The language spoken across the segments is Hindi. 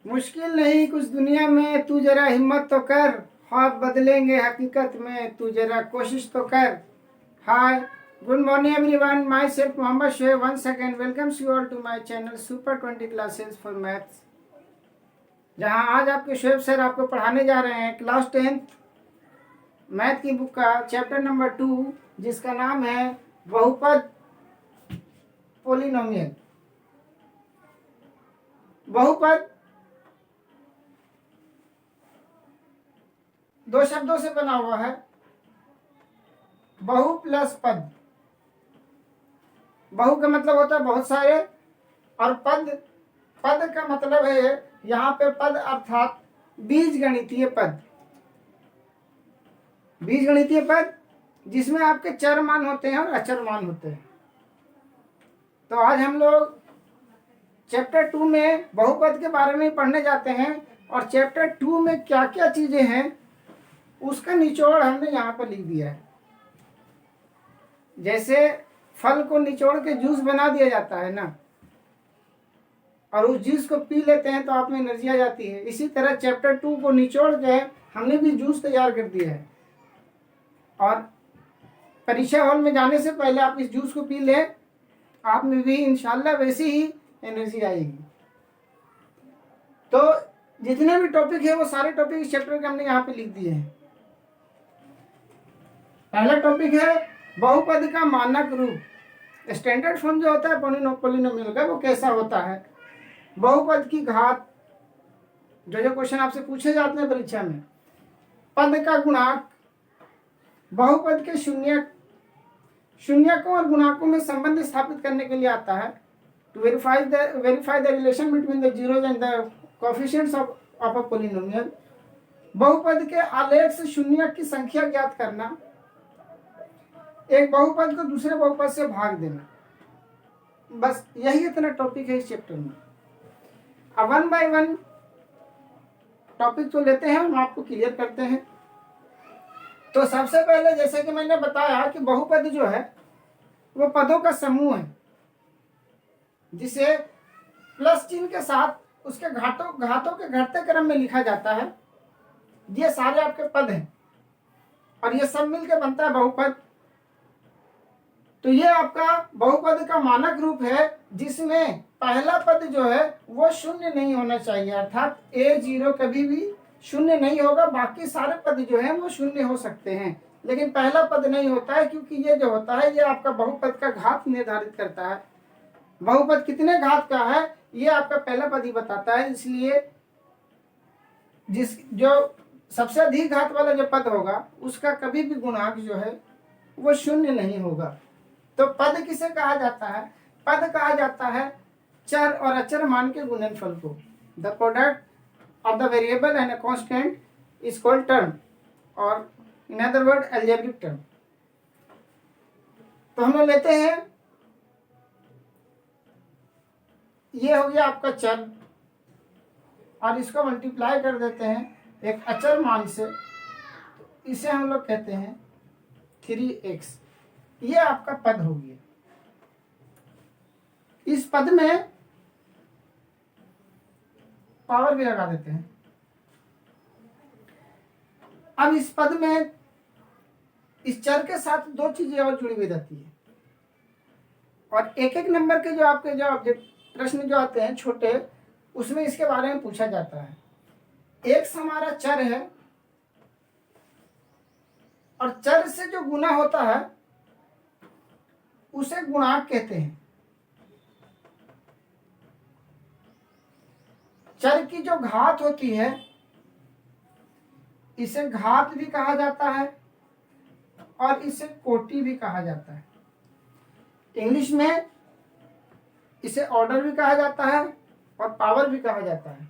मुश्किल नहीं कुछ दुनिया में, तू जरा हिम्मत तो कर। ख्वाब बदलेंगे हकीकत में, तू जरा कोशिश तो कर। Hi, good morning everyone, myself Mohammed Shoaib once again welcomes you all to my channel super 20 classes for maths, जहां आज आपके शोएब सर आपको पढ़ाने जा रहे हैं क्लास 10th मैथ की बुक का चैप्टर नंबर 2, जिसका नाम है बहुपद पोलिनोमियल। बहुपद दो शब्दों से बना हुआ है, बहु प्लस पद। बहु का मतलब होता है बहुत सारे, और पद, पद का मतलब है यहाँ पे पद अर्थात बीज गणितीय पद। बीज गणितीय पद जिसमें आपके चर मान होते हैं और अचर मान होते हैं। तो आज हम लोग चैप्टर 2 में बहुपद के बारे में पढ़ने जाते हैं, और चैप्टर 2 में क्या क्या चीजें हैं उसका निचोड़ हमने यहाँ पर लिख दिया है। जैसे फल को निचोड़ के जूस बना दिया जाता है ना, और उस जूस को पी लेते हैं तो आप में एनर्जी आ जाती है, इसी तरह चैप्टर 2 को निचोड़ के हमने भी जूस तैयार कर दिया है। और परीक्षा हॉल में जाने से पहले आप इस जूस को पी लें, आप में भी इंशाल्लाह वैसी ही एनर्जी आएगी। तो जितने भी टॉपिक है वो सारे टॉपिक इस चैप्टर के हमने यहाँ पे लिख दिए हैं। पहला टॉपिक है बहुपद का मानक रूप। स्टैंडर्ड फॉर्म जो होता है पोलिनोमियल का वो कैसा होता है। बहुपद की घात, जो जो क्वेश्चन आपसे पूछे जाते हैं परीक्षा में। पद का गुणांक, बहुपद के शून्यकों और गुणांकों में संबंध स्थापित करने के लिए आता है। To verify the relation between the zeros and the coefficients of a polynomial. बहुपद के आलेख से शून्य की संख्या ज्ञात करना। एक बहुपद को दूसरे बहुपद से भाग देना। बस यही इतना टॉपिक है इस चैप्टर में। अब 1 बाय 1 टॉपिक तो लेते हैं और आपको क्लियर करते हैं। तो सबसे पहले जैसे कि मैंने बताया कि बहुपद जो है वो पदों का समूह है, जिसे प्लस चिन्ह के साथ उसके घातों के घटते क्रम में लिखा जाता है। ये सारे आपके पद हैं और ये सब मिलकर बनता है बहुपद। तो ये आपका बहुपद का मानक रूप है, जिसमें पहला पद जो है वो शून्य नहीं होना चाहिए, अर्थात A0 कभी भी शून्य नहीं होगा। बाकी सारे पद जो हैं वो शून्य हो सकते हैं, लेकिन पहला पद नहीं होता है, क्योंकि ये जो होता है ये आपका बहुपद का घात निर्धारित करता है। बहुपद कितने घात का है ये आपका पहला पद ही बताता है, इसलिए जो सबसे अधिक घात वाला जो पद होगा उसका कभी भी गुणांक जो है वो शून्य नहीं होगा। तो पद किसे कहा जाता है? पद कहा जाता है चर और अचर मान के गुणनफल को। The product of the variable and a constant is called term, और in other word algebraic term. तो हम लोग लेते हैं, ये हो गया आपका चर, और इसको मल्टीप्लाई कर देते हैं एक अचर मान से, इसे हम लोग कहते हैं 3x। ये आपका पद हो गया। इस पद में पावर भी लगा देते हैं। अब इस पद में इस चर के साथ दो चीजें और जुड़ी हुई रहती है, और एक एक नंबर के जो आपके जो प्रश्न जो आते हैं छोटे, उसमें इसके बारे में पूछा जाता है। एक हमारा चर है, और चर से जो गुना होता है उसे गुणांक कहते हैं। चर की जो घात होती है इसे घात भी कहा जाता है, और इसे कोटि भी कहा जाता है। इंग्लिश में इसे ऑर्डर भी कहा जाता है और पावर भी कहा जाता है।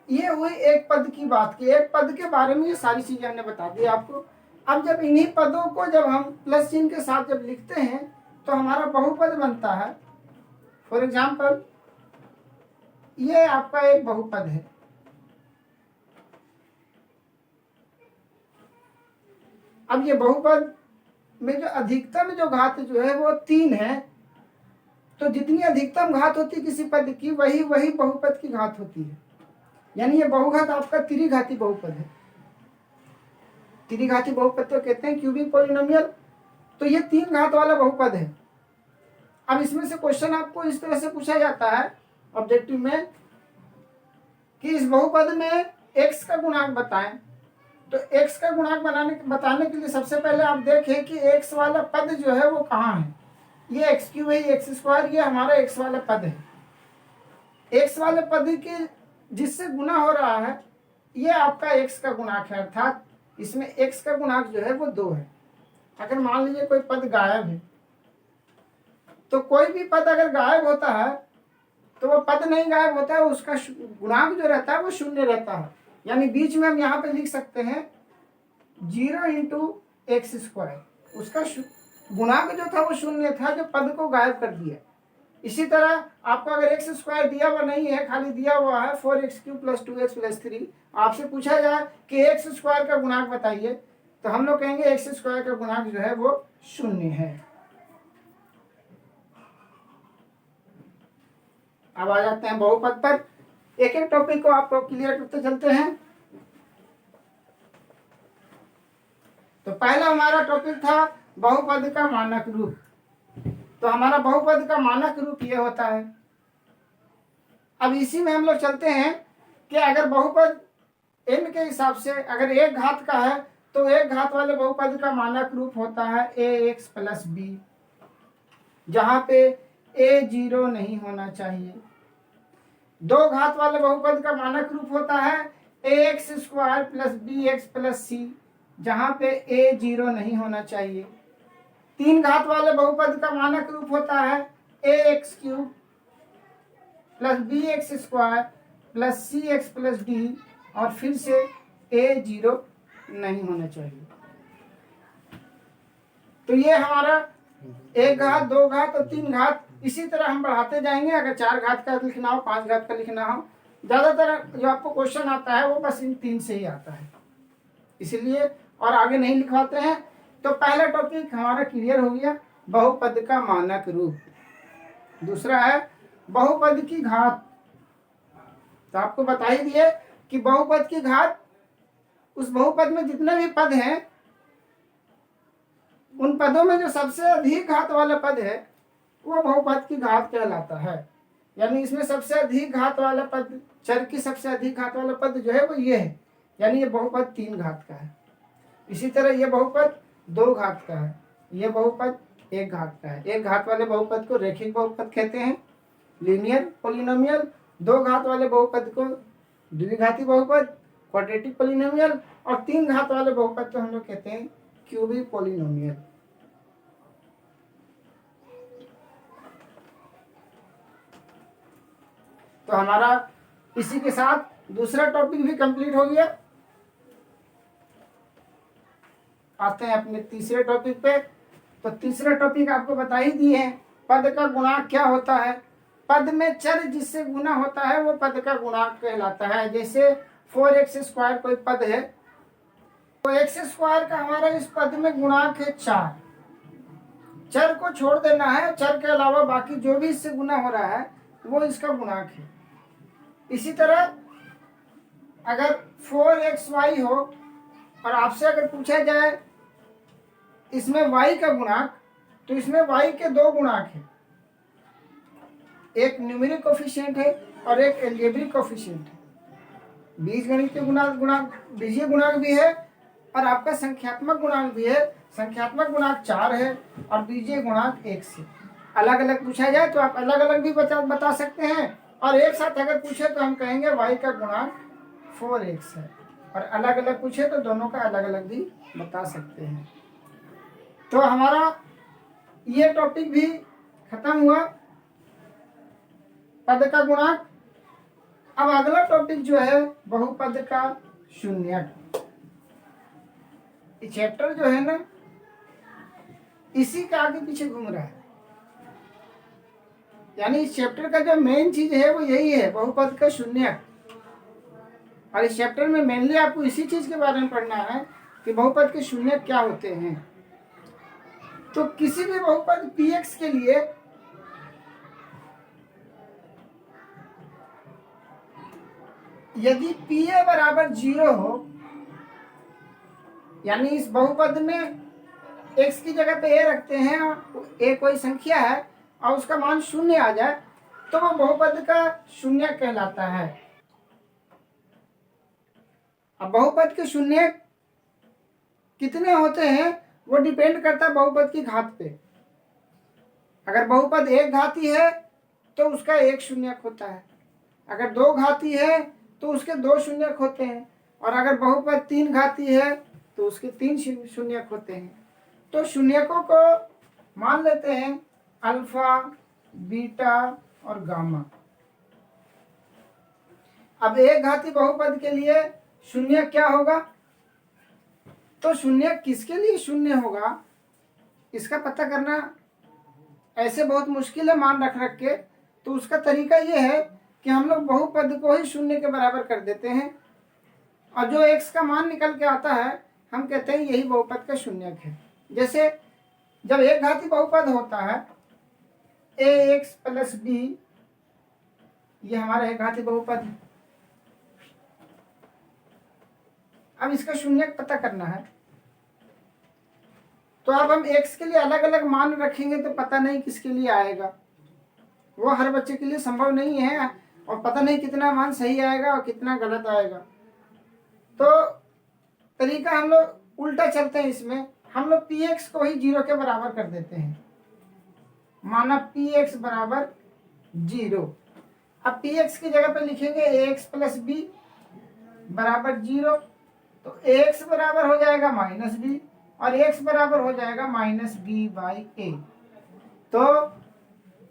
ये हुई एक पद की बात की, एक पद के बारे में ये सारी चीजें हमने बता दी आपको। अब जब इन्हीं पदों को जब हम प्लस चिन्ह के साथ जब लिखते हैं तो हमारा बहुपद बनता है। फॉर एग्जाम्पल, ये आपका एक बहुपद है। अब ये बहुपद में जो अधिकतम जो घात जो है वो 3 है, तो जितनी अधिकतम घात होती है किसी पद की, वही वही बहुपद की घात होती है। यानी ये बहुघात आपका त्रिघाती बहुपद है। त्रिघाती बहुपद तो कहते हैं क्यूबिक पॉलिनोमियल। तो ये 3 घात वाला बहुपद है। अब इसमें से क्वेश्चन आपको इस तरह से पूछा जाता है ऑब्जेक्टिव में कि इस बहुपद में x का गुणांक बताएं। तो x का गुणांक बताने के लिए सबसे पहले आप देखें कि x वाला पद जो है वो कहाँ है। ये x³ है, x स्क्वायर, ये हमारा x वाला पद है। x वाले पद के जिससे गुना हो रहा है ये आपका x का गुणांक है, अर्थात इसमें x का गुणांक जो है वो 2 है। अगर मान लीजिए कोई पद गायब है, तो कोई भी पद अगर गायब होता है तो वो पद नहीं गायब होता है, उसका गुणांक जो रहता है वो 0 रहता है। यानी बीच में हम यहाँ पे लिख सकते हैं 0 इंटू एक्स स्क्वायर। उसका गुणांक जो था वो 0 था, जो पद को गायब कर दिया। इसी तरह आपको अगर एक्स स्क्वायर दिया हुआ नहीं है, खाली दिया हुआ है 4x³ + 2x + 3, आपसे पूछा जाए कि एक्स स्क्वायर का गुणांक बताइए, तो हम लोग कहेंगे एक्स स्क्वायर का गुणांक जो है वो 0 है। अब आ जाते हैं बहुपद पर। एक एक टॉपिक को आपको क्लियर करते चलते हैं। तो पहला हमारा टॉपिक था बहुपद का मानक रूप। तो हमारा बहुपद का मानक रूप ये होता है। अब इसी में हम लोग चलते हैं कि अगर बहुपद n के हिसाब से अगर एक घात का है तो एक घात वाले बहुपद का मानक रूप होता है ax + b, जहां पे a 0 नहीं होना चाहिए। 2 घात वाले बहुपद का मानक रूप होता है ax² + bx + c, जहां पे a 0 नहीं होना चाहिए। 3 घात वाले बहुपद का मानक रूप होता है ax³ + bx² + cx + d, और फिर से a 0 नहीं होना चाहिए। तो ये हमारा 1 घात, 2 घात और 3 घात, इसी तरह हम बढ़ाते जाएंगे। अगर 4 घात का लिखना हो, 5 घात का लिखना हो, ज्यादातर जो आपको क्वेश्चन आता है वो बस इन 3 से ही आता है, इसलिए और आगे नहीं लिखवाते हैं। तो पहला टॉपिक हमारा क्लियर हो गया, बहुपद का मानक रूप। दूसरा है बहुपद की घात। तो आपको बता ही दिए कि बहुपद की घात उस बहुपद में जितने भी पद हैं उन पदों में जो सबसे अधिक घात वाला पद है वो बहुपद की घात कहलाता है। यानी इसमें सबसे अधिक घात वाला पद, चर की सबसे अधिक घात वाला पद जो है वो ये है, यानी ये बहुपद 3 घात का है। इसी तरह ये बहुपद 2 घात का है, ये बहुपद 1 घात का है। 1 घात वाले बहुपद को रैखिक बहुपद कहते हैं, लीनियर पॉलिनोमियल। 2 घात वाले बहुपद को द्विघाती बहुपद, क्वाड्रेटिक पॉलिनोमियल, और 3 घात वाले बहुपद को हम लोग कहते हैं क्यूबिक पॉलिनोमियल। तो हमारा इसी के साथ दूसरा टॉपिक भी कंप्लीट हो गया। आते हैं अपने तीसरे टॉपिक पे। तो तीसरा टॉपिक आपको बता ही दिए हैं, पद का गुणांक क्या होता है। पद में चर जिससे गुना होता है वो पद का गुणांक कहलाता है। जैसे 4x² कोई पद है, तो x² का हमारा इस पद में गुणांक है 4। चर को छोड़ देना है, चर के अलावा बाकी जो भी इससे गुना हो रहा है वो इसका गुणांक है। इसी तरह अगर 4xy हो और आपसे अगर पूछा जाए इसमें y का गुणांक, तो इसमें y के 2 गुणांक हैं, एक न्यूमेरिक कोफिशिएंट है और एक अलजेब्रिक कोफिशिएंट है। बीजगणितीय गुणांक बीजीय गुणांक भी है और आपका संख्यात्मक गुणांक भी है। संख्यात्मक गुणांक 4 है और बीजीय गुणांक 1 से। अलग अलग पूछा जाए तो आप अलग अलग भी बता सकते हैं, और एक साथ अगर पूछे तो हम कहेंगे y का गुणांक 4x है, और अलग अलग पूछे तो दोनों का अलग अलग भी बता सकते हैं। तो हमारा ये टॉपिक भी खत्म हुआ, पद का गुणांक। अब अगला टॉपिक जो है बहुपद का शून्यक। ये चैप्टर जो है ना इसी के आगे पीछे घूम रहा है, यानी इस चैप्टर का जो मेन चीज है वो यही है, बहुपद का शून्यक। और इस चैप्टर में मेनली आपको इसी चीज के बारे में पढ़ना है कि बहुपद के शून्यक क्या होते हैं। तो किसी भी बहुपद px के लिए यदि पी ए बराबर 0 हो, यानी इस बहुपद में x की जगह पे a रखते हैं, a कोई संख्या है और उसका मान 0 आ जाए तो वो बहुपद का शून्य कहलाता है। अब बहुपद के शून्य कितने होते हैं वो डिपेंड करता है बहुपद की घात पे। अगर बहुपद एक घाती है तो उसका एक शून्यक होता है, अगर दो घाती है तो उसके दो शून्यक होते हैं, और अगर बहुपद तीन घाती है तो उसके तीन शून्यक होते हैं। तो शून्यकों को मान लेते हैं अल्फा, बीटा और गामा। अब एक घाती बहुपद के लिए शून्य क्या होगा, तो शून्य किसके लिए शून्य होगा इसका पता करना ऐसे बहुत मुश्किल है मान रख रख के। तो उसका तरीका ये है कि हम लोग बहुपद को ही शून्य के बराबर कर देते हैं, और जो x का मान निकल के आता है हम कहते हैं यही बहुपद का शून्यक है। जैसे जब एक घाती बहुपद होता है ax प्लस b, ये हमारा एक घाती बहुपद है। अब इसका शून्यक पता करना है, तो अब हम x के लिए अलग अलग मान रखेंगे तो पता नहीं किसके लिए आएगा, वो हर बच्चे के लिए संभव नहीं है, और पता नहीं कितना मान सही आएगा और कितना गलत आएगा। तो तरीका हम लोग उल्टा चलते हैं, इसमें हम लोग px को ही 0 के बराबर कर देते हैं, माना px बराबर 0। अब px की जगह पे लिखेंगे ax प्लस b बराबर 0, तो ax बराबर हो जाएगा माइनस b और x बराबर हो जाएगा माइनस b बाई a। तो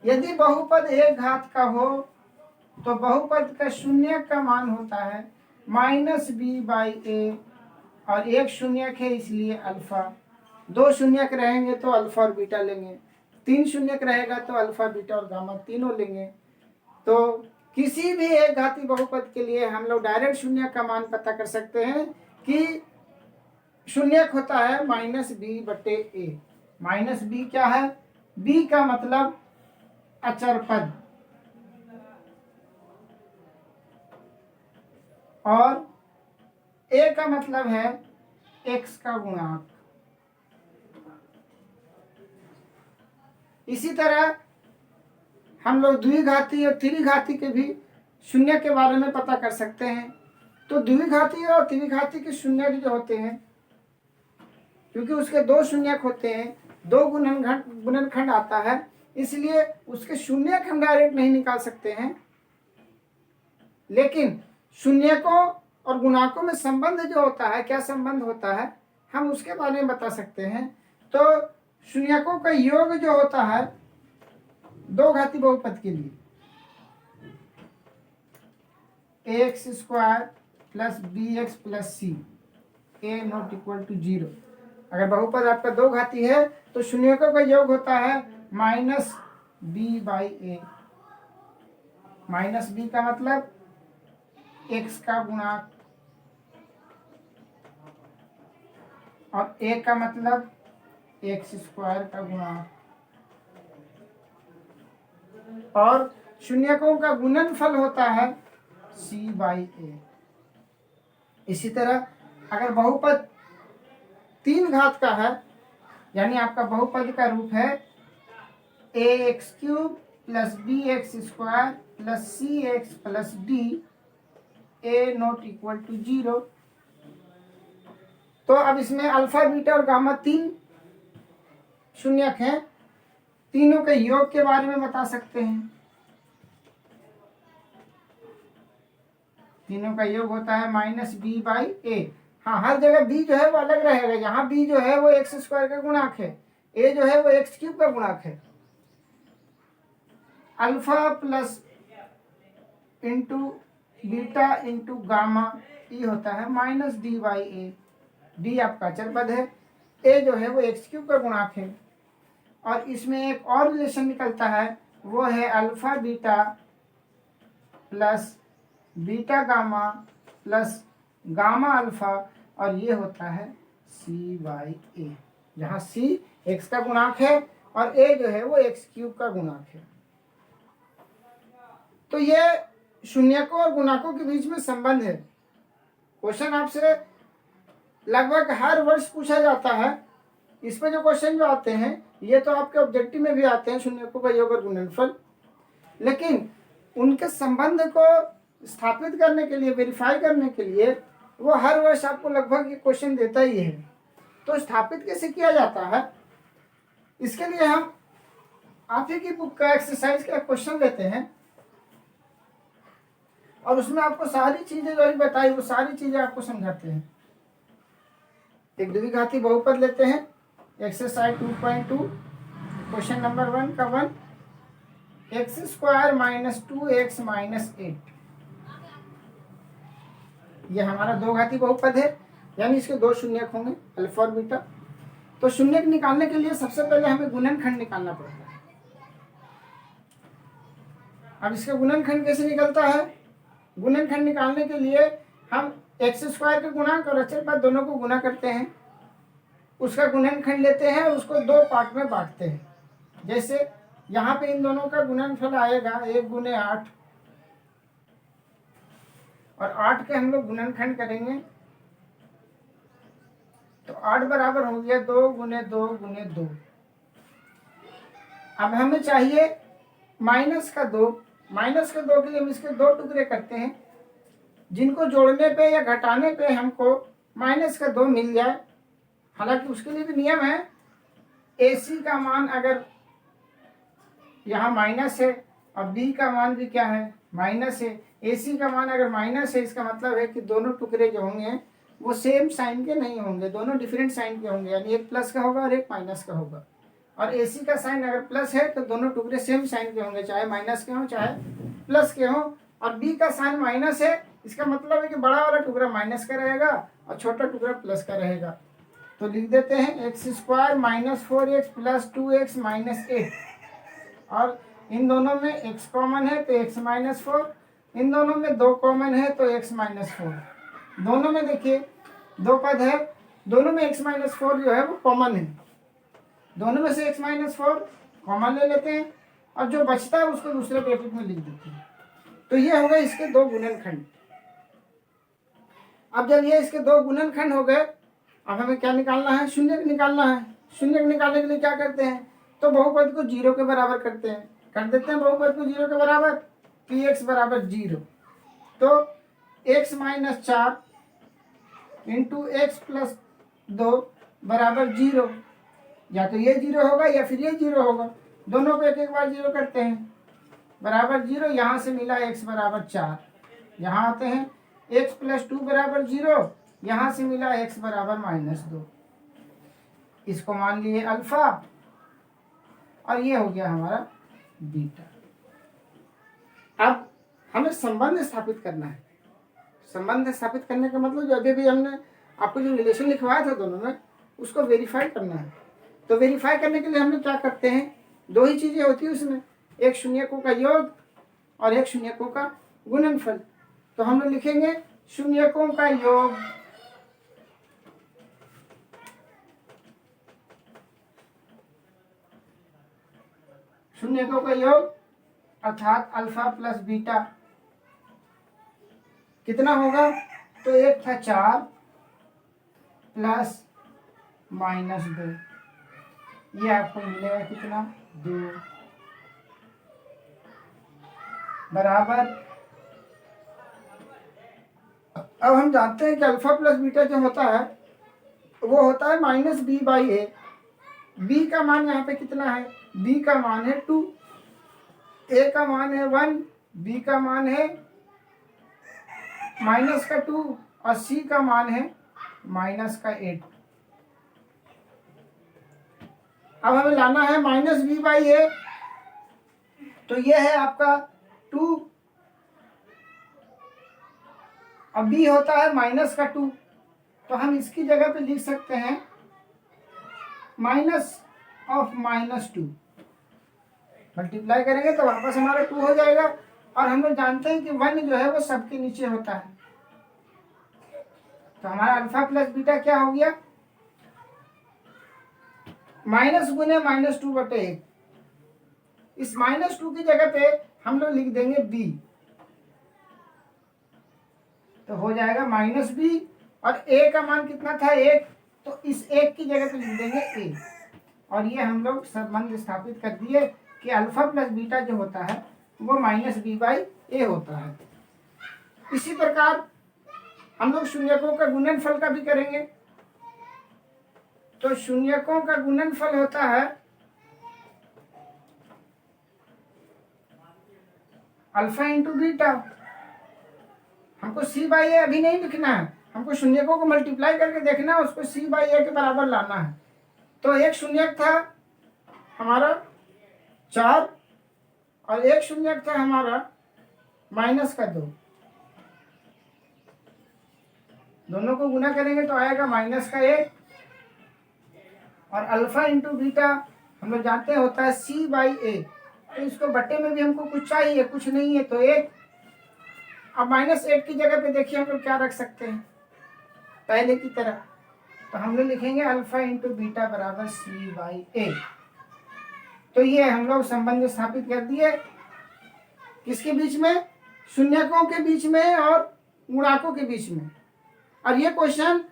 यदि बहुपद एक घात का हो तो बहुपद का शून्यक का मान होता है माइनस b बाई a, और एक शून्यक है इसलिए अल्फा। दो शून्यक रहेंगे तो अल्फा और बीटा लेंगे, तीन शून्यक रहेगा तो अल्फा, बीटा और गामा तीनों लेंगे। तो किसी भी एक घाती बहुपद के लिए हम लोग डायरेक्ट शून्यक का मान पता कर सकते हैं कि शून्यक होता है माइनस बी बटे ए। माइनस बी क्या है, बी का मतलब अचर पद, और ए का मतलब है एक्स का गुणांक। इसी तरह हम लोग द्विघाती और त्रिघाती के भी शून्य के बारे में पता कर सकते हैं। तो द्विघाती और त्रिघाती के शून्य जो होते हैं, क्योंकि उसके दो शून्यक होते हैं, दो गुणनखंड आता है, इसलिए उसके शून्यक हम डायरेक्ट नहीं निकाल सकते हैं, लेकिन शून्यकों और गुणांकों में संबंध जो होता है, क्या संबंध होता है, हम उसके बारे में बता सकते हैं। तो शून्यकों का योग जो होता है दो घाती बहुपद के लिए ax square plus bx plus c a not equal to 0। अगर बहुपद आपका दो घाती है तो शून्यकों का योग होता है minus b by A. Minus b का मतलब x का गुणांक, और a का मतलब एक्स स्क्वायर का गुणांक, और शून्यकों का गुणनफल होता है c बाई ए। इसी तरह अगर बहुपद तीन घात का है, यानी आपका बहुपद का रूप है ax cube plus bx square plus cx plus d a not equal to 0, तो अब इसमें अल्फा, बीटा और गामा तीन शून्यक हैं, तीनों के योग के बारे में बता सकते हैं। तीनों का योग होता है माइनस बी बाई ए। हाँ, हर जगह बी जो है वो अलग रहेगा, यहाँ बी जो है वो एक्स स्क्वायर का गुणांक है, ए जो है वो एक्स क्यूब का गुणांक है। Alpha plus into beta into gamma ये होता है minus D by A. D आपका अचर पद है, ए जो है वो एक्स क्यूब का गुणांक है, और इसमें एक और रिलेशन निकलता है, वो है alpha beta plus beta gamma plus gamma alpha, और ये होता है सी बाई ए, जहाँ सी एक्स का गुणांक है और ए जो है वो एक्स क्यूब का गुणांक है। तो ये शून्यकों और गुणाकों के बीच में संबंध है। क्वेश्चन आपसे लगभग हर वर्ष पूछा जाता है। इस पे जो क्वेश्चन जो आते हैं ये तो आपके ऑब्जेक्टिव में भी आते हैं, शून्यकों का योग और गुणनफल, लेकिन उनके संबंध को स्थापित करने के लिए, वेरीफाई करने के लिए वो हर वर्ष आपको लगभग ये क्वेश्चन देता ही है। तो स्थापित कैसे किया जाता है, इसके लिए हम आप ही की बुक का एक्सरसाइज का क्वेश्चन लेते हैं और उसमें आपको सारी चीजें जो अभी बताई वो सारी चीजें आपको समझाते हैं। एक द्विघाती बहुपद लेते हैं, एक्सरसाइज 2.2 क्वेश्चन नंबर 1 का 1, x² - 2x - 8। ये हमारा दो घाती बहुपद है, यानी इसके दो शून्यक होंगे, अल्फा और बीटा। तो शून्यक निकालने के लिए सबसे पहले हमें गुणनखंड निकालना पड़ता है। अब इसका गुणनखंड कैसे निकलता है? गुणनखंड निकालने के लिए हम x² के गुणांक और अचर पद दोनों को गुणा करते हैं, उसका गुणनखंड लेते हैं और उसको दो पार्ट में बांटते हैं। जैसे यहाँ पे इन दोनों का गुणनफल आएगा 1 × 8 और 8 के हम लोग गुणनखंड करेंगे तो 8 बराबर हो गया 2 × 2 × 2। अब हमें चाहिए -2। -2 के लिए हम इसके दो टुकड़े करते हैं, जिनको जोड़ने पे या घटाने पे हमको -2 मिल जाए। हालांकि उसके लिए भी नियम है, AC का मान अगर यहाँ माइनस है और B का मान भी क्या है, माइनस है। AC का मान अगर माइनस है इसका मतलब है कि दोनों टुकड़े जो होंगे वो सेम साइन के नहीं होंगे, दोनों डिफरेंट साइन के होंगे, यानी एक प्लस का होगा और एक माइनस का होगा। और AC का साइन अगर प्लस है तो दोनों टुकड़े सेम साइन के होंगे, चाहे माइनस के हों चाहे प्लस के हों। और B का साइन माइनस है, इसका मतलब है कि बड़ा वाला टुकड़ा माइनस का रहेगा और छोटा टुकड़ा प्लस का रहेगा। तो लिख देते हैं x² - 4x + 2x - 8। और इन दोनों में x कॉमन है तो x - 4, इन दोनों में 2 कॉमन है तो x - 4। दोनों में देखिए दो पद है, दोनों में x - 4 जो है वो कॉमन है, दोनों में से x - 4 कॉमन ले लेते हैं और जो बचता है उसको दूसरे ब्रैकेट में लिख देते हैं। तो ये हो गए इसके दो गुणनखंड। अब जब ये इसके दो गुणनखंड हो गए, अब हमें क्या निकालना है? शून्यक निकालना है। शून्यक निकालने के लिए क्या करते हैं? तो बहुपद को 0 के बराबर करते हैं, कर देते हैं बहुपद को 0 के बराबर, px बराबर 0। तो x - 4 × x + 2 बराबर 0। या तो ये 0 होगा या फिर ये 0 होगा, दोनों को एक एक बार 0 करते हैं, बराबर 0। यहाँ से मिला x बराबर 4, यहाँ आते हैं x + 2 बराबर 0, यहाँ से मिला x बराबर -2। इसको मान लिए अल्फा और ये हो गया हमारा बीटा। अब हमें संबंध स्थापित करना है। संबंध स्थापित करने का मतलब जो अभी भी हमने आपको जो रिलेशन लिखवाया था दोनों में, उसको वेरीफाई करना है। तो वेरीफाई करने के लिए हम लोग क्या करते हैं? दो ही चीजें होती है उसमें, एक शून्यकों का योग और एक शून्यकों का गुणनफल। तो हम लोग लिखेंगे शून्यकों का योग शून्यकों का योग अर्थात अल्फा प्लस बीटा कितना होगा? तो एक था 4 प्लस -2, ये आपको मिलेगा कितना? 2 बराबर। अब हम जानते हैं कि अल्फा प्लस बीटा जो होता है वो होता है -b/a। b का मान यहाँ पे कितना है? b का मान है 2, a का मान है 1, b का मान है -2 और c का मान है -8। अब हमें लाना है -b/a, तो ये है आपका 2 और b होता है -2, तो हम इसकी जगह पे लिख सकते हैं -2। मल्टीप्लाई करेंगे तो वापस हमारा 2 हो जाएगा। और हम लोग जानते हैं कि 1 जो है वो सबके नीचे होता है, तो हमारा अल्फा प्लस बीटा क्या हो गया? -2 × -2/1। इस -2 की जगह पे हम लोग लिख देंगे b। तो हो जाएगा -b, और a का मान कितना था 1, तो इस 1 की जगह पे लिख देंगे a। और ये हम लोग संबंध स्थापित कर दिए कि अल्फा प्लस बीटा जो होता है वो -b/a होता है। इसी प्रकार हम लोग शून्यकों का गुणनफल का भी करेंगे। तो शून्यकों का गुणनफल होता है अल्फा इंटू बीटा। हमको c/a अभी नहीं लिखना है, हमको शून्यकों को मल्टीप्लाई करके देखना है, उसको c/a के बराबर लाना है। तो एक शून्यक था हमारा 4 और एक शून्यक था हमारा -2। दोनों को गुना करेंगे तो आएगा -1, और अल्फा इंटू बीटा हम लोग जानते हैं होता है c/a। तो इसको बट्टे में भी हमको कुछ चाहिए, कुछ नहीं है तो 1। अब -8 की जगह पे देखिए हम लोग क्या रख सकते हैं पहले की तरह, तो हम लोग लिखेंगे अल्फा इंटू बीटा बराबर c/a। तो ये हम लोग संबंध स्थापित कर दिए किसके बीच में, शून्यकों के बीच में और गुणाकों के बीच में। और ये क्वेश्चन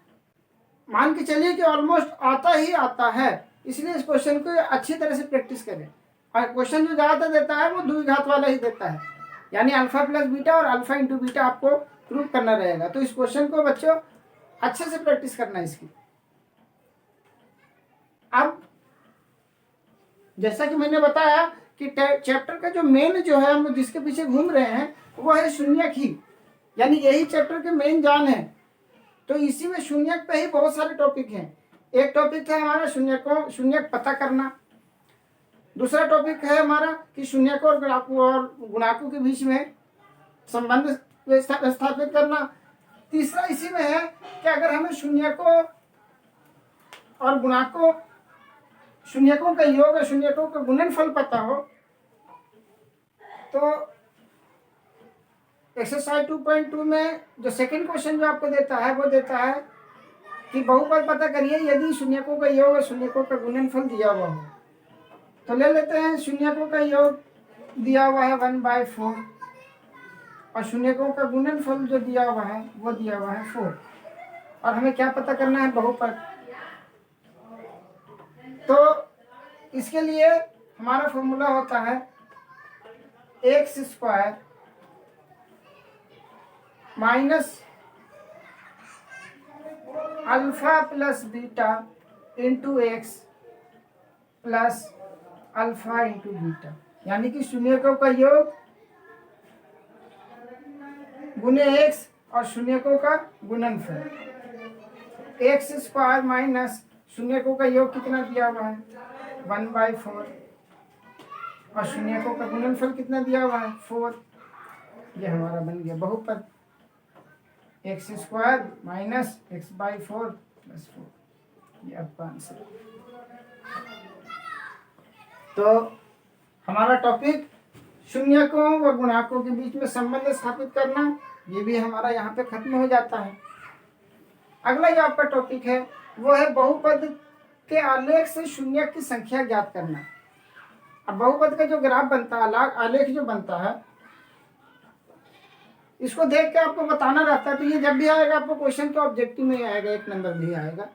मान के चलिए कि ऑलमोस्ट आता ही आता है, इसलिए इस क्वेश्चन को अच्छी तरह से प्रैक्टिस करें। और क्वेश्चन जो ज़्यादातर देता है वो द्विघात वाला ही देता है, यानी अल्फा प्लस बीटा और अल्फा इंटू बीटा आपको प्रूव करना रहेगा। तो इस क्वेश्चन को बच्चों अच्छे से प्रैक्टिस करना है इसकी। अब जैसा कि मैंने बताया कि चैप्टर का जो मेन जो है हम जिसके पीछे घूम रहे हैं वो है शून्यक ही, यानी यही चैप्टर के मेन जान है। तो इसी में शून्यक पे ही बहुत सारे टॉपिक हैं। एक टॉपिक है हमारा शून्यक पता करना, दूसरा टॉपिक है हमारा कि शून्यकों और गुणाकों के बीच में संबंध स्थापित करना, तीसरा इसी में है कि अगर हमें शून्यकों और गुणाकों, शून्यकों का योग और शून्यकों का गुणनफल पता हो तो एक्सरसाइज 2.2 में जो सेकंड क्वेश्चन जो आपको देता है वो देता है कि बहुपद पता करिए यदि शून्यकों का योग और शून्यकों का गुणनफल दिया हुआ हो। तो ले लेते हैं शून्यकों का योग दिया हुआ है 1/4 और शून्यकों का गुणनफल जो दिया हुआ है वो दिया हुआ है 4, और हमें क्या पता करना है, बहुपद। तो इसके लिए हमारा फॉर्मूला होता है x² minus alpha plus beta into x plus alpha into beta, यानी कि शून्यकों का योग गुने एक्स और शून्यकों का गुणनफल। x² माइनस शून्यकों का योग कितना दिया हुआ है 1/4 और शून्यकों का गुणनफल कितना दिया हुआ है 4। ये हमारा बन गया बहुपद x² माइनस x/4 प्लस 4। ये आपका आंसर। तो हमारा टॉपिक शून्यकों व गुणाकों के बीच में संबंध स्थापित करना ये भी हमारा यहाँ पे खत्म हो जाता है। अगला जो आपका टॉपिक है वो है बहुपद के आलेख से शून्यक की संख्या ज्ञात करना। अब बहुपद का जो ग्राफ बनता है, आलेख जो बनता है, इसको देख के आपको बताना रहता है। तो ये जब भी आएगा आपको क्वेश्चन तो ऑब्जेक्टिव में आएगा, 1 नंबर भी आएगा।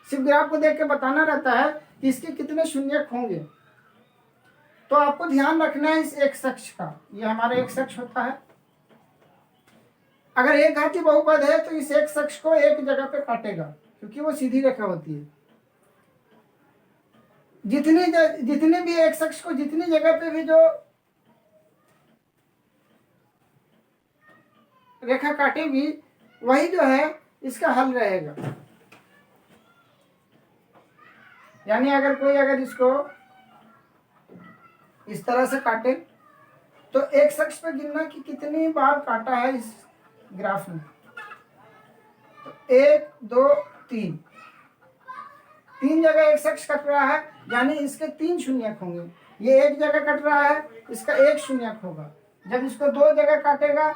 सिर्फ ग्राफ को देख के बताना रहता है कि इसके कितने शून्यक होंगे। तो आपको ध्यान रखना है इस एक्स अक्ष का, ये हमारा एक्स अक्ष होता है। अगर एक घाती बहुपद है तो इस एक्स अक्ष को एक जगह पे काटेगा क्योंकि वो सीधी रेखा होती है। जितने भी एक्स अक्ष को जितनी जगह पे भी जो रेखा काटेगी वही जो है इसका हल रहेगा। यानी अगर इसको इस तरह से काटे तो एक्स अक्ष पे गिनना कि कितनी बार काटा है इस ग्राफ में। तो 1 2 3 तीन जगह एक्स अक्ष कट रहा है, यानी इसके 3 शून्यक होंगे। ये एक जगह कट रहा है, इसका 1 शून्यक होगा। जब इसको 2 जगह काटेगा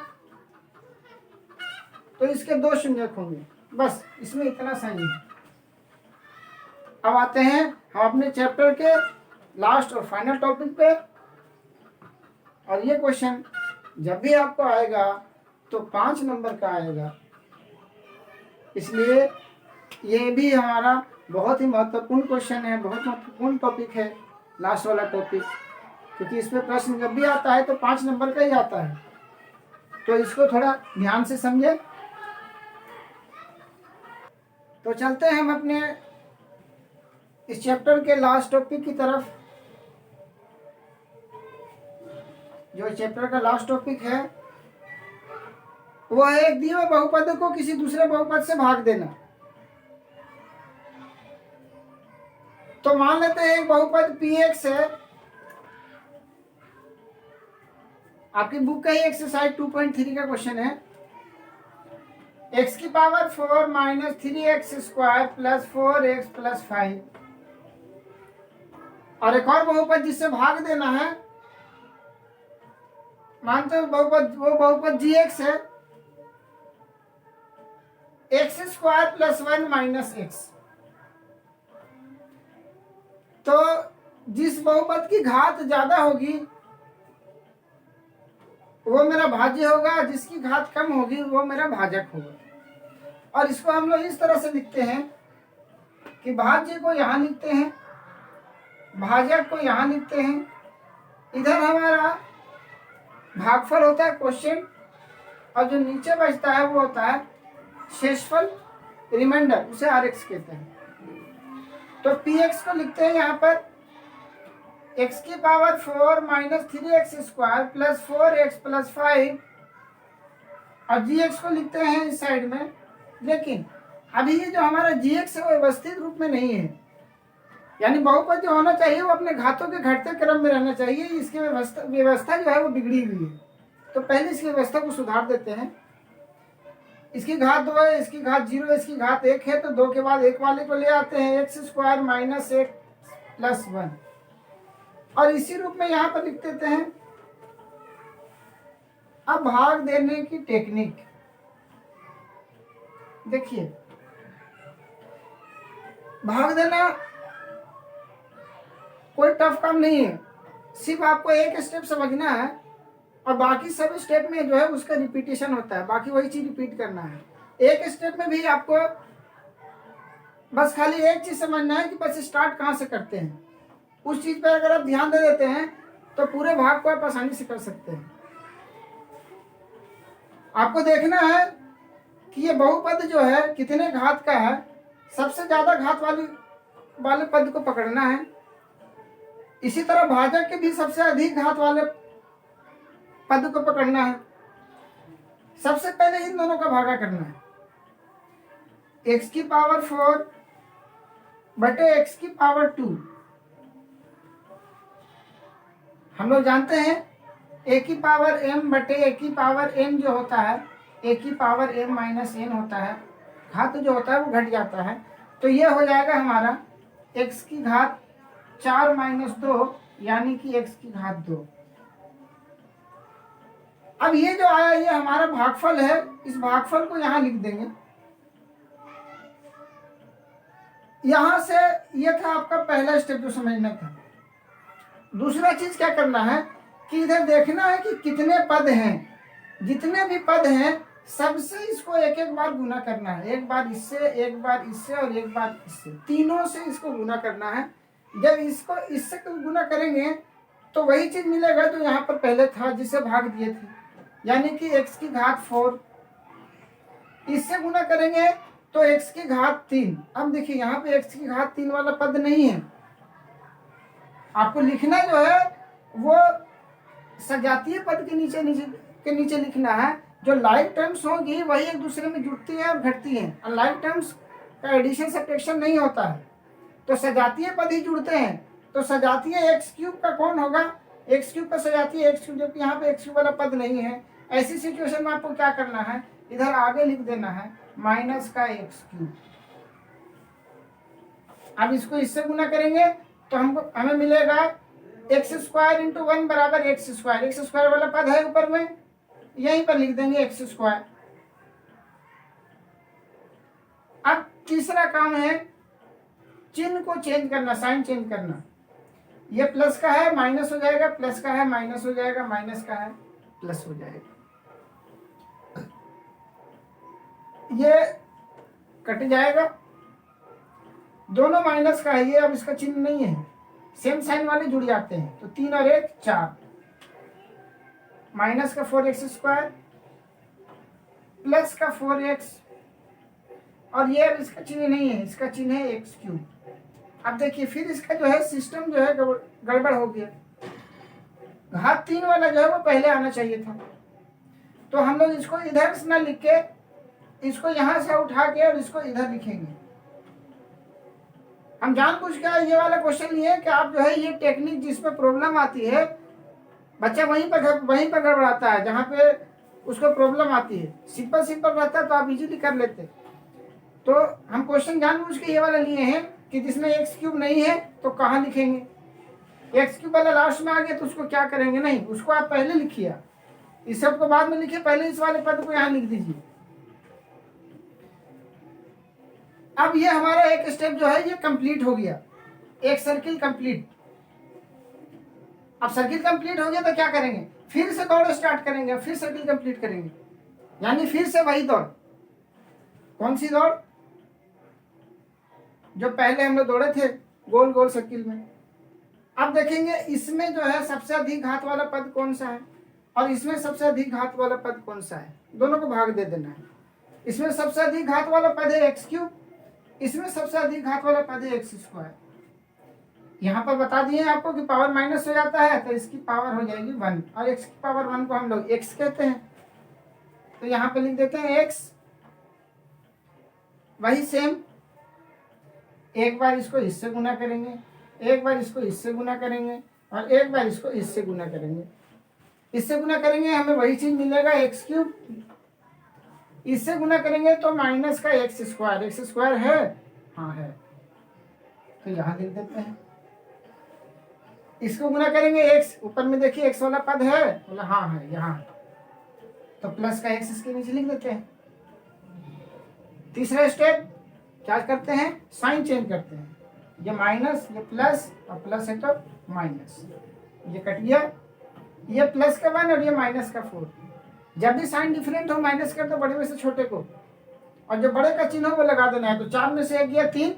तो इसके 2 शून्यक होंगे। बस इसमें इतना सही है। अब आते हैं हम अपने चैप्टर के लास्ट और फाइनल टॉपिक पे। और ये क्वेश्चन जब भी आपको आएगा तो 5 नंबर का आएगा। इसलिए ये भी हमारा बहुत ही महत्वपूर्ण क्वेश्चन है, बहुत महत्वपूर्ण टॉपिक है लास्ट वाला टॉपिक, क्योंकि इस पर प्रश्न जब भी आता है तो 5 नंबर का ही आता है। तो इसको थोड़ा ध्यान से समझे। तो चलते हैं हम अपने इस चैप्टर के लास्ट टॉपिक की तरफ। जो चैप्टर का लास्ट टॉपिक है वो है एक दिए हुए बहुपद को किसी दूसरे बहुपद से भाग देना। तो मान लेते हैं एक बहुपद px है, आपकी बुक का ही एक्सरसाइज 2.3 का क्वेश्चन है। x की power 4 minus 3x square plus 4x plus 5, और एक और बहुपद जिससे भाग देना है, मानते हैं वो बहुपद gx है, x square plus 1 minus x। तो जिस बहुपद की घात ज्यादा होगी वो मेरा भाज्य होगा, जिसकी घात कम होगी वो मेरा भाजक होगा। और इसको हम लोग इस तरह से लिखते हैं कि भाज्य को यहां लिखते हैं, भाजक को यहां लिखते हैं। इधर हमारा भागफल होता है क्वेश्चन, और जो नीचे बचता है वो होता है शेषफल, रिमाइंडर, उसे RX कहते हैं। तो px को लिखते हैं यहाँ पर x की power 4 minus 3x square plus 4x plus 5, और gx को लिखते हैं इस साइड में। लेकिन अभी ये जो हमारा gx है वो व्यवस्थित रूप में नहीं है, यानी बहुपद जो होना चाहिए वो अपने घातों के घटते क्रम में रहना चाहिए। इसकी व्यवस्था जो है वो बिगड़ी हुई है। तो पहले इसकी व्यवस्था को सुधार देते हैं। इसकी घात 2 है, इसकी घात 0 है, इसकी घात 1 है, तो 2 के बाद 1 वाले को ले आते हैं, x स्क्वायर माइनस 1 प्लस 1, और इसी रूप में यहां पर लिख देते हैं। अब भाग देने की टेक्निक देखिए। भाग देना कोई टफ काम नहीं है, सिर्फ आपको एक स्टेप समझना है और बाकी सब स्टेप में जो है उसका रिपीटेशन होता है, बाकी वही चीज रिपीट करना है। एक स्टेप में भी आपको बस खाली एक चीज समझना है कि बस स्टार्ट कहाँ से करते हैं। उस चीज पर अगर आप ध्यान दे देते हैं तो पूरे भाग को आप आसानी से कर सकते हैं। आपको देखना है कि ये बहुपद जो है कितने घात का है, सबसे ज्यादा घात वाले पद को पकड़ना है। इसी तरह भाजक के भी सबसे अधिक घात वाले पद को पकड़ना है। सबसे पहले इन दोनों का भागा करना है, x की पावर 4 बटे x की पावर 2। हम लोग जानते हैं a की पावर m बटे a की पावर n जो होता है, a की पावर m माइनस n होता है, घात जो होता है वो घट जाता है। तो ये हो जाएगा हमारा x की घात 4 माइनस 2, यानी कि x की घात 2। अब ये जो आया ये हमारा भागफल है, इस भागफल को यहां लिख देंगे। यहां से ये था आपका पहला स्टेप जो समझना था। दूसरा चीज क्या करना है कि इधर देखना है कि कितने पद हैं, जितने भी पद हैं सबसे इसको एक एक बार गुना करना है। एक बार इससे, एक बार इससे और एक बार इससे, तीनों से इसको गुना करना है। जब इसको इससे गुना करेंगे तो वही चीज मिलेगा जो यहाँ पर पहले था जिसे भाग दिए थे, यानी कि x की घात 4। इससे गुना करेंगे तो x की घात 3। अब देखिए यहाँ पे x की घात 3 वाला पद नहीं है। आपको लिखना जो है वो सजातीय पद के नीचे लिखना है। जो लाइक टर्म्स होंगी वही एक दूसरे में जुड़ती है और घटती हैं, और लाइक टर्म्स का एडिशन सब्ट्रैक्शन नहीं होता है, तो सजातीय पद ही जुड़ते हैं। तो सजातीय एक्स क्यूब का कौन होगा, एक्स क्यूब का सजातीय एक्स क्यूब, जबकि यहाँ पे एक्स क्यूब वाला पद नहीं है। ऐसी सिचुएशन में आपको क्या करना है, इधर आगे लिख देना है माइनस का एक्स क्यूब। अब इसको इससे गुना करेंगे तो हमें मिलेगा एक्स स्क्वायर इंटू 1 बराबर एक्स स्क्वायर। एक्स स्क्वायर वाला पद है ऊपर में, यहीं पर लिख देंगे एक्स स्क्वायर। अब तीसरा काम है चिन्ह को चेंज करना, साइन चेंज करना। ये प्लस का है माइनस हो जाएगा, प्लस का है माइनस हो जाएगा, माइनस का है प्लस हो जाएगा। ये कट जाएगा, दोनों माइनस का है ये, अब इसका चिन्ह नहीं है, सेम साइन वाले जुड़ जाते हैं, तो 3 और 1 4, माइनस का 4x² प्लस का 4x, और ये अब इसका चिन्ह नहीं है, इसका चिन्ह है x³। अब देखिए फिर इसका जो है सिस्टम जो है गड़बड़ हो गया, घात 3 वाला जो है वो पहले आना चाहिए था, तो हम लोग इसको इधर से ना लिख के इसको यहां से उठा के और इसको इधर लिखेंगे। हम जानबूझ के ये वाला क्वेश्चन लिए कि आप जो है ये टेक्निक जिसमें प्रॉब्लम आती है बच्चा वहीं पर गड़बड़ाता है जहाँ पे उसको प्रॉब्लम आती है। सिंपल रहता है तो आप इजीली कर लेते। तो हम क्वेश्चन जानबूझ के ये वाला लिए हैं कि जिसमें x³ नहीं है तो कहाँ लिखेंगे, x³ वाला लास्ट में आ गया तो उसको क्या करेंगे, नहीं उसको आप पहले लिखिए, इस सब को बाद में लिखिए, पहले इस वाले पद को यहाँ लिख दीजिए। अब ये हमारा एक स्टेप जो है ये कंप्लीट हो गया, एक सर्किल कंप्लीट। अब सर्किल कंप्लीट हो गया तो क्या करेंगे, फिर से दौड़ स्टार्ट करेंगे, फिर सर्किल कंप्लीट करेंगे, यानी फिर से वही दौड़। कौन सी दौड़, जो पहले हम लोग दौड़े थे गोल गोल सर्किल में। अब देखेंगे इसमें जो है सबसे अधिक घात वाला पद कौन सा है और इसमें सबसे अधिक घात वाला पद कौन सा है, दोनों को भाग दे देना है। इसमें सबसे अधिक घात वाला पद है x³, इसमें सबसे अधिक घात वाला पद है x²। यहाँ पर बता दिए आपको कि पावर माइनस हो जाता है तो इसकी पावर हो जाएगी 1, और x की पावर 1 को हम लोग x कहते हैं, तो यहाँ पे लिख देते हैं x। वही सेम, एक बार इसको इससे गुना करेंगे, एक बार इसको इससे गुना करेंगे, और एक बार इसको इससे गुना करेंगे। इससे गुना करेंगे हमें वही चीज मिलेगा x³, इससे गुना करेंगे तो माइनस का x² है, हाँ है, तो यहाँ लिख देते हैं। इसको गुना करेंगे x, ऊपर में देखिए x वाला पद है, बोला हाँ है यहाँ, तो प्लस का x इसके नीचे लिख देते हैं। तीसरा स्टेप क्या करते हैं, साइन चेंज करते हैं, ये माइनस ये प्लस, और प्लस है तो माइनस, ये कट गया, ये प्लस का 1 और ये माइनस का 4। जब भी साइन डिफरेंट हो माइनस कर दो बड़े में से छोटे को, और जो बड़े का चिन्ह हो वो लगा देना है। तो 4 में से 1 गया 3,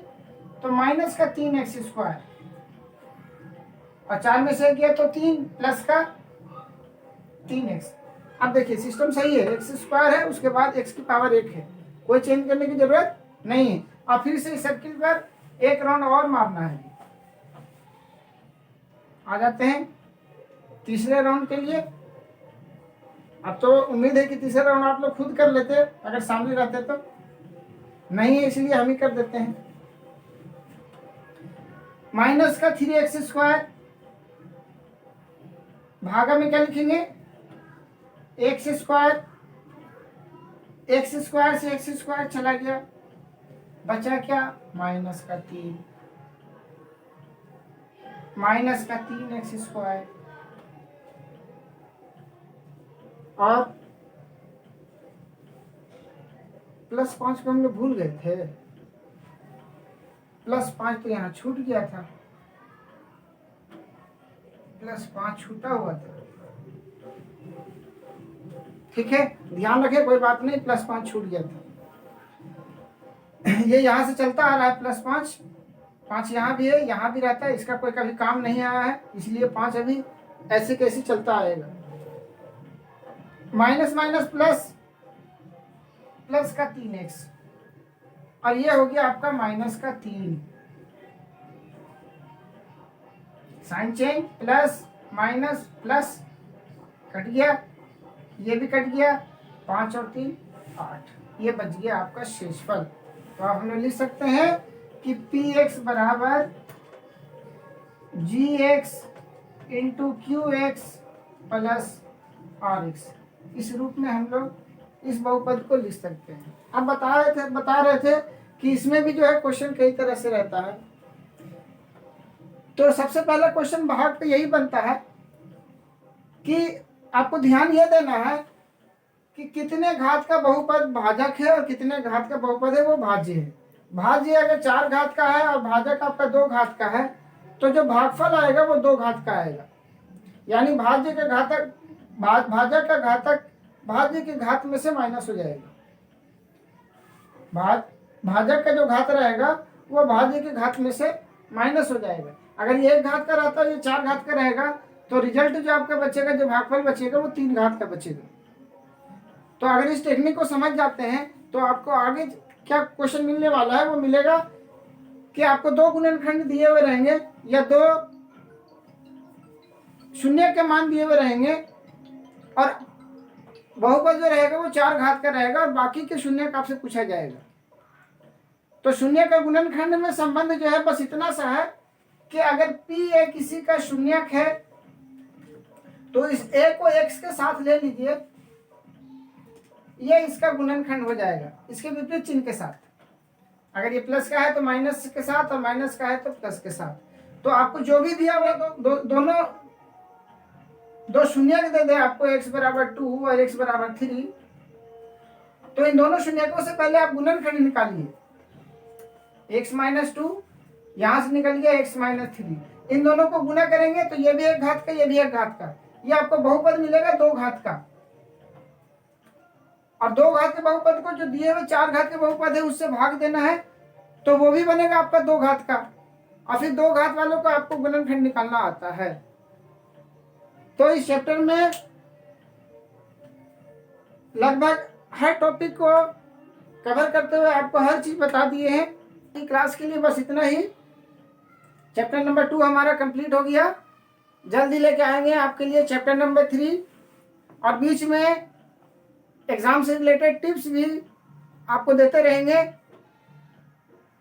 तो माइनस का 3x², और 4 में से 1 गया तो 3 प्लस का 3x। अब देखिए सिस्टम सही है, x² है, उसके बाद x की पावर 1 है, कोई चेंज करने की जरूरत नहीं है। और फिर से इस सर्किल पर एक राउंड और मारना है। आ जाते हैं तीसरे राउंड के लिए। अब तो उम्मीद है कि तीसरा राउंड आप लोग खुद कर लेते अगर सामने रहते तो, नहीं है इसलिए हम ही कर देते हैं। माइनस का 3x² भागा में क्या लिखेंगे, x² से x² चला गया, बचा क्या, माइनस का 3, माइनस का 3x², और प्लस 5 को हम लोग भूल गए थे, प्लस 5 तो यहाँ छूट गया था, प्लस 5 छूटा हुआ था, ठीक है ध्यान रखें, कोई बात नहीं, प्लस 5 छूट गया था। ये यहाँ से चलता आ रहा है प्लस 5 यहाँ भी है, यहाँ भी रहता है, इसका कोई कभी काम नहीं आया है, इसलिए 5 अभी ऐसे कैसे चलता आएगा। माइनस माइनस प्लस, प्लस का 3x, और ये हो गया आपका माइनस का 3। Sign change, plus minus plus, cut गया, ये भी कट गया, 5 और 3 8, ये बच गया आपका शेषफल। तो आप हम लोग लिख सकते हैं कि px बराबर gx into qx plus rx, इस रूप में हम लोग इस बहुपद को लिख सकते हैं। अब बता रहे थे कि इसमें भी जो है क्वेश्चन कई तरह से रहता है। तो सबसे पहला क्वेश्चन भाग पे यही बनता है कि आपको ध्यान ये देना है कि कितने घात का बहुपद भाजक है और कितने घात का बहुपद है वो भाज्य है। भाज्य अगर 4 घात का है और भाजक आपका 2 घात का है तो जो भागफल आएगा वो 2 घात का आएगा, यानी भाज्य का घातक भाजक का घातक भाज्य के घात में से माइनस हो जाएगा। भाजक का जो घात रहेगा वो भाज्य के घात में से माइनस हो जाएगा। अगर ये 1 घात का रहता है, ये 4 घात का रहेगा, तो रिजल्ट जो आपका बचेगा, जो भागफल बचेगा वो 3 घात का बचेगा। तो अगर इस टेक्निक को समझ जाते हैं तो आपको आगे क्या क्वेश्चन मिलने वाला है, वो मिलेगा कि आपको 2 गुणनखंड दिए हुए रहेंगे या 2 शून्य के मान दिए हुए रहेंगे और बहुपद जो रहेगा वो 4 घात का रहेगा और बाकी के शून्य का आपसे पूछा जाएगा। तो शून्य का गुणनखंड में संबंध जो है बस इतना सा है कि अगर p ए किसी का शून्यक है तो इस a को x के साथ ले लीजिए, ये इसका गुणनखंड हो जाएगा इसके विपरीत चिन्ह के साथ। अगर ये प्लस का है तो माइनस के साथ और माइनस का है तो प्लस के साथ। तो आपको जो भी दिया हुआ दोनों 2 शून्य दे दे आपको, x बराबर 2 और x बराबर 3, तो इन दोनों शून्यकों से पहले आप गुणनखंड निकालिए। x माइनस 2 यहां से निकल गया x माइनस 3, इन दोनों को गुना करेंगे तो ये भी 1 घात का, ये भी 1 घात का, ये आपको बहुपद मिलेगा 2 घात का। और 2 घात के बहुपद को जो दिए हुए 4 घात के बहुपद है उससे भाग देना है, तो वो भी बनेगा आपका 2 घात का। और फिर 2 घात वालों को आपको गुणनखंड निकालना आता है। तो इस चैप्टर में लगभग हर टॉपिक को कवर करते हुए आपको हर चीज बता दिए हैं। क्लास के लिए बस इतना ही। चैप्टर नंबर 2 हमारा कंप्लीट हो गया। जल्दी लेके आएंगे आपके लिए चैप्टर नंबर 3 और बीच में एग्जाम से रिलेटेड टिप्स भी आपको देते रहेंगे।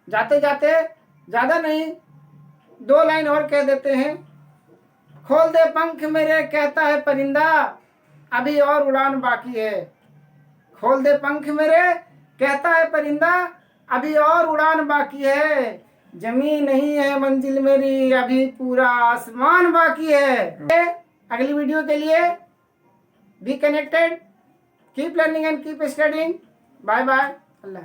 जाते जाते ज्यादा नहीं, 2 लाइन और कह देते हैं। खोल दे पंख मेरे कहता है परिंदा, अभी और उड़ान बाकी है। खोल दे पंख मेरे कहता है परिंदा, अभी और उड़ान बाकी है। जमीन नहीं है मंजिल मेरी, अभी पूरा आसमान बाकी है। अगली वीडियो के लिए be connected, keep learning and keep studying. Bye bye, Allah.